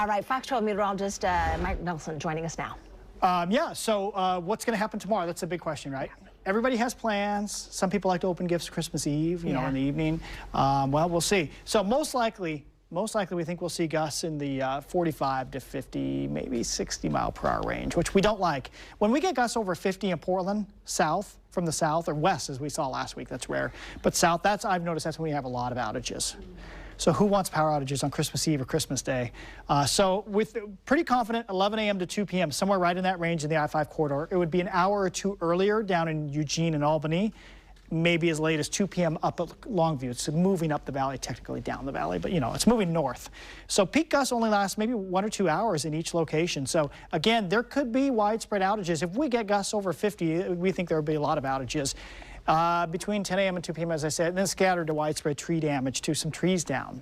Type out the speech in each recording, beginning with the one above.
All right, Fox 12 meteorologist Mike Nelson joining us now. What's going to happen tomorrow? That's a big question, right? Everybody has plans. Some people like to open gifts Christmas Eve, you know, in the evening. Well, we'll see. So most likely we think we'll see gusts in the 45 to 50, maybe 60-mile-per-hour range, which we don't like. When we get gusts over 50 in Portland, from the south, or west, as we saw last week, that's rare. But south, I've noticed that's when we have a lot of outages. So who wants power outages on Christmas Eve or Christmas Day? So with pretty confident 11 a.m. to 2 p.m., somewhere right in that range in the I-5 corridor. It would be an hour or two earlier down in Eugene and Albany, maybe as late as 2 p.m. up at Longview. It's moving up the valley, technically down the valley, but you know, it's moving north. So peak gusts only last maybe 1 or 2 hours in each location. So again, there could be widespread outages. If we get gusts over 50, we think there will be a lot of outages. Between 10 a.m. and 2 p.m., as I said, and then scattered to widespread tree damage to some trees down.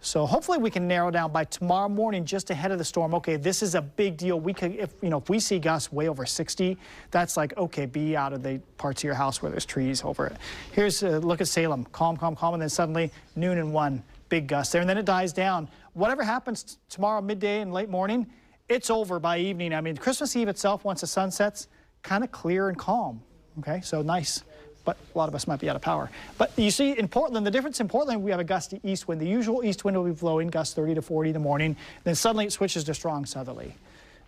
So hopefully we can narrow down by tomorrow morning, just ahead of the storm. Okay, this is a big deal. We could, if we see gusts way over 60, that's like, okay, be out of the parts of your house where there's trees over it. Here's a look at Salem, calm, calm, calm, and then suddenly noon and 1, big gust there, and then it dies down. Whatever happens tomorrow midday and late morning, it's over by evening. I mean, Christmas Eve itself, once the sun sets, kind of clear and calm. Okay, so nice. But a lot of us might be out of power. But you see, in Portland, the difference in Portland, we have a gusty east wind. The usual east wind will be blowing, gusts 30 to 40 in the morning. Then suddenly it switches to strong southerly.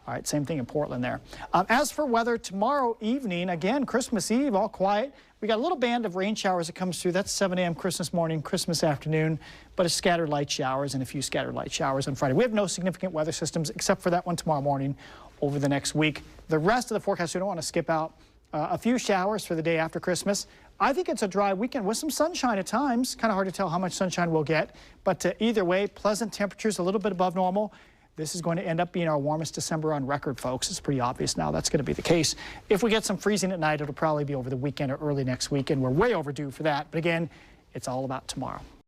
All right, same thing in Portland there. As for weather, tomorrow evening, again, Christmas Eve, all quiet. We got a little band of rain showers that comes through. That's 7 a.m. Christmas morning, Christmas afternoon, but it's scattered light showers and a few scattered light showers on Friday. We have no significant weather systems except for that one tomorrow morning over the next week. The rest of the forecast, we don't want to skip out. A few showers for the day after Christmas. I think it's a dry weekend with some sunshine at times. Kind of hard to tell how much sunshine we'll get. But either way, pleasant temperatures, a little bit above normal. This is going to end up being our warmest December on record, folks. It's pretty obvious now that's going to be the case. If we get some freezing at night, it'll probably be over the weekend or early next week, and we're way overdue for that. But again, it's all about tomorrow.